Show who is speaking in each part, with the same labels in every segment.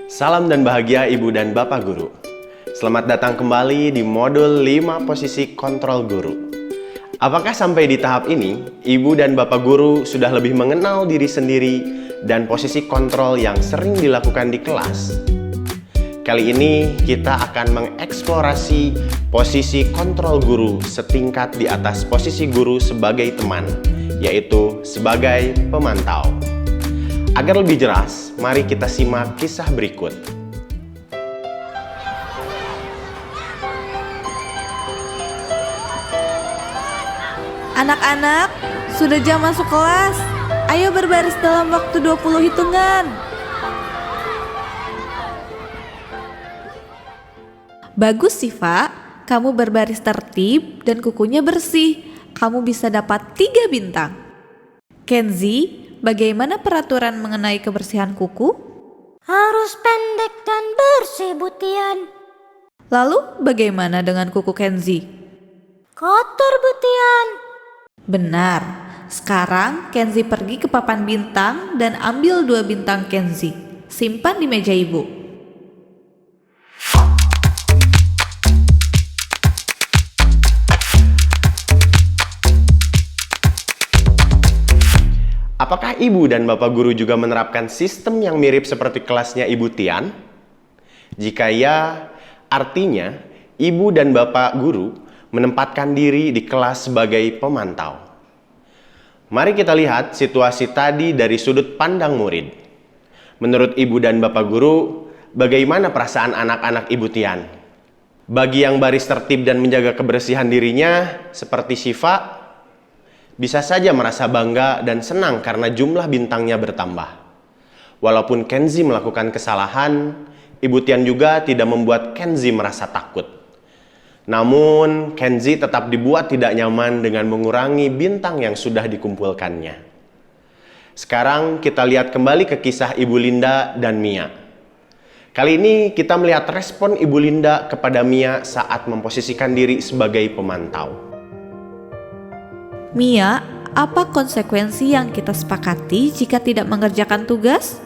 Speaker 1: Salam dan bahagia Ibu dan Bapak Guru. Selamat datang kembali di modul 5 posisi kontrol guru. Apakah sampai di tahap ini, Ibu dan Bapak Guru sudah lebih mengenal diri sendiri dan posisi kontrol yang sering dilakukan di kelas? Kali ini kita akan mengeksplorasi posisi kontrol guru setingkat di atas posisi guru sebagai teman, yaitu sebagai pemantau. Agar lebih jelas, mari kita simak kisah berikut.
Speaker 2: Anak-anak, sudah jam masuk kelas. Ayo berbaris dalam waktu 20 hitungan. Bagus, Siva. Kamu berbaris tertib dan kukunya bersih. Kamu bisa dapat 3 bintang. Kenzi, bagaimana peraturan mengenai kebersihan kuku?
Speaker 3: Harus pendek dan bersih, Butian.
Speaker 2: Lalu bagaimana dengan kuku Kenzi?
Speaker 3: Kotor, Butian.
Speaker 2: Benar. Sekarang Kenzi pergi ke papan bintang dan ambil 2 bintang Kenzi. Simpan di meja ibu.
Speaker 1: Apakah Ibu dan Bapak Guru juga menerapkan sistem yang mirip seperti kelasnya Ibu Tian? Jika ya, artinya Ibu dan Bapak Guru menempatkan diri di kelas sebagai pemantau. Mari kita lihat situasi tadi dari sudut pandang murid. Menurut Ibu dan Bapak Guru, bagaimana perasaan anak-anak Ibu Tian? Bagi yang baris tertib dan menjaga kebersihan dirinya, seperti Syifa, bisa saja merasa bangga dan senang karena jumlah bintangnya bertambah. Walaupun Kenzi melakukan kesalahan, Ibu Tian juga tidak membuat Kenzi merasa takut. Namun, Kenzi tetap dibuat tidak nyaman dengan mengurangi bintang yang sudah dikumpulkannya. Sekarang kita lihat kembali ke kisah Ibu Linda dan Mia. Kali ini kita melihat respon Ibu Linda kepada Mia saat memposisikan diri sebagai pemantau.
Speaker 2: Mia, apa konsekuensi yang kita sepakati jika tidak mengerjakan tugas?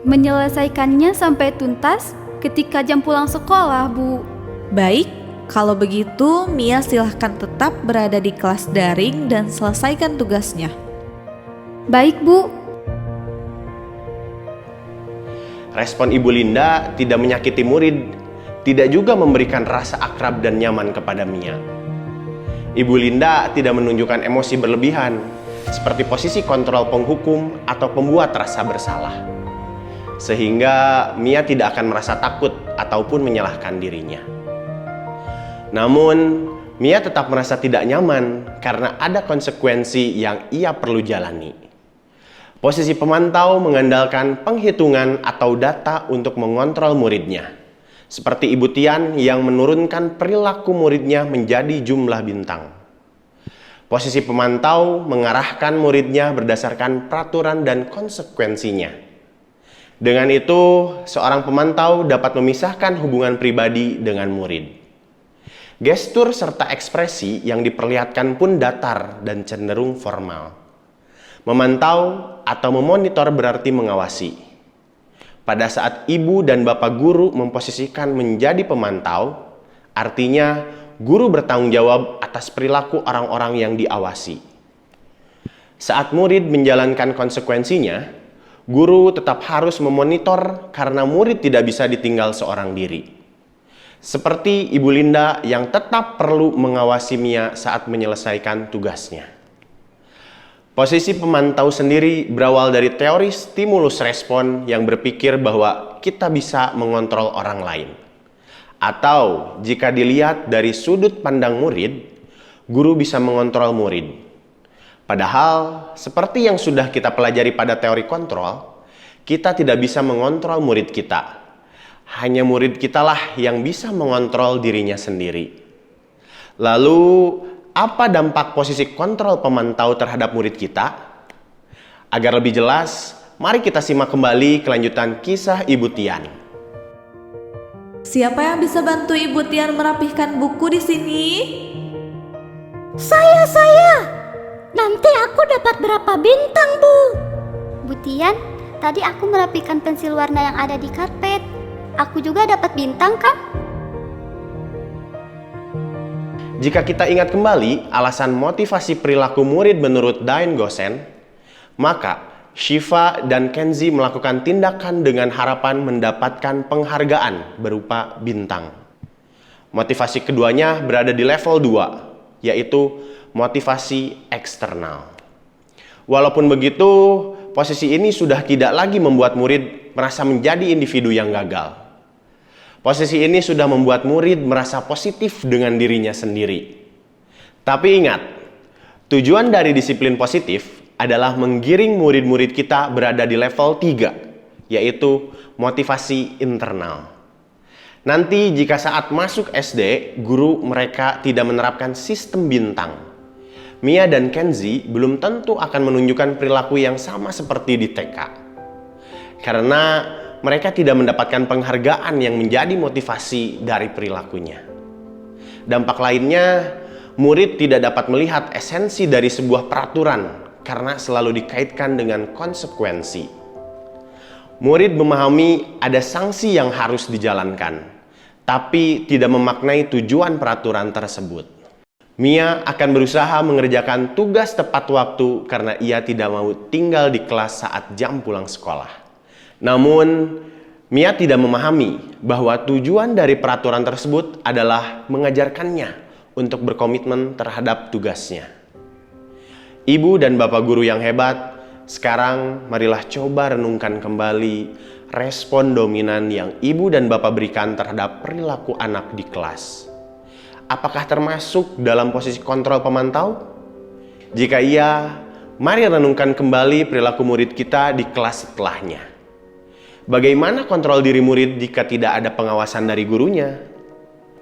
Speaker 4: Menyelesaikannya sampai tuntas ketika jam pulang sekolah, Bu.
Speaker 2: Baik, kalau begitu Mia silahkan tetap berada di kelas daring dan selesaikan tugasnya.
Speaker 4: Baik, Bu.
Speaker 1: Respon Ibu Linda tidak menyakiti murid, tidak juga memberikan rasa akrab dan nyaman kepada Mia. Ibu Linda tidak menunjukkan emosi berlebihan, seperti posisi kontrol penghukum atau pembuat rasa bersalah. Sehingga Mia tidak akan merasa takut ataupun menyalahkan dirinya. Namun, Mia tetap merasa tidak nyaman karena ada konsekuensi yang ia perlu jalani. Posisi pemantau mengandalkan penghitungan atau data untuk mengontrol muridnya. Seperti Ibu Tian yang menurunkan perilaku muridnya menjadi jumlah bintang. Posisi pemantau mengarahkan muridnya berdasarkan peraturan dan konsekuensinya. Dengan itu, seorang pemantau dapat memisahkan hubungan pribadi dengan murid. Gestur serta ekspresi yang diperlihatkan pun datar dan cenderung formal. Memantau atau memonitor berarti mengawasi. Pada saat Ibu dan Bapak Guru memposisikan menjadi pemantau, artinya guru bertanggung jawab atas perilaku orang-orang yang diawasi. Saat murid menjalankan konsekuensinya, guru tetap harus memonitor karena murid tidak bisa ditinggal seorang diri. Seperti Ibu Linda yang tetap perlu mengawasi Mia saat menyelesaikan tugasnya. Posisi pemantau sendiri berawal dari teori stimulus respon yang berpikir bahwa kita bisa mengontrol orang lain. Atau jika dilihat dari sudut pandang murid, guru bisa mengontrol murid. Padahal, seperti yang sudah kita pelajari pada teori kontrol, kita tidak bisa mengontrol murid kita. Hanya murid kitalah yang bisa mengontrol dirinya sendiri. Lalu, apa dampak posisi kontrol pemantau terhadap murid kita? Agar lebih jelas, mari kita simak kembali kelanjutan kisah Ibu Tian.
Speaker 2: Siapa yang bisa bantu Ibu Tian merapihkan buku di sini?
Speaker 3: Saya. Nanti aku dapat berapa bintang, Bu?
Speaker 4: Bu Tian, tadi aku merapikan pensil warna yang ada di karpet. Aku juga dapat bintang kan?
Speaker 1: Jika kita ingat kembali alasan motivasi perilaku murid menurut Dain Gosen, maka Shiva dan Kenzi melakukan tindakan dengan harapan mendapatkan penghargaan berupa bintang. Motivasi keduanya berada di level 2, yaitu motivasi eksternal. Walaupun begitu, posisi ini sudah tidak lagi membuat murid merasa menjadi individu yang gagal. Posisi ini sudah membuat murid merasa positif dengan dirinya sendiri. Tapi ingat, tujuan dari disiplin positif adalah menggiring murid-murid kita berada di level 3, yaitu motivasi internal. Nanti jika saat masuk SD, guru mereka tidak menerapkan sistem bintang, Mia dan Kenzi belum tentu akan menunjukkan perilaku yang sama seperti di TK. Karena mereka tidak mendapatkan penghargaan yang menjadi motivasi dari perilakunya. Dampak lainnya, murid tidak dapat melihat esensi dari sebuah peraturan karena selalu dikaitkan dengan konsekuensi. Murid memahami ada sanksi yang harus dijalankan, tapi tidak memaknai tujuan peraturan tersebut. Mia akan berusaha mengerjakan tugas tepat waktu karena ia tidak mau tinggal di kelas saat jam pulang sekolah. Namun, Mia tidak memahami bahwa tujuan dari peraturan tersebut adalah mengajarkannya untuk berkomitmen terhadap tugasnya. Ibu dan bapak guru yang hebat, sekarang marilah coba renungkan kembali respon dominan yang ibu dan bapak berikan terhadap perilaku anak di kelas. Apakah termasuk dalam posisi kontrol pemantau? Jika iya, mari renungkan kembali perilaku murid kita di kelas setelahnya. Bagaimana kontrol diri murid jika tidak ada pengawasan dari gurunya?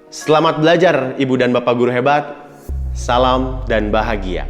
Speaker 1: Selamat belajar, ibu dan bapak guru hebat. Salam dan bahagia.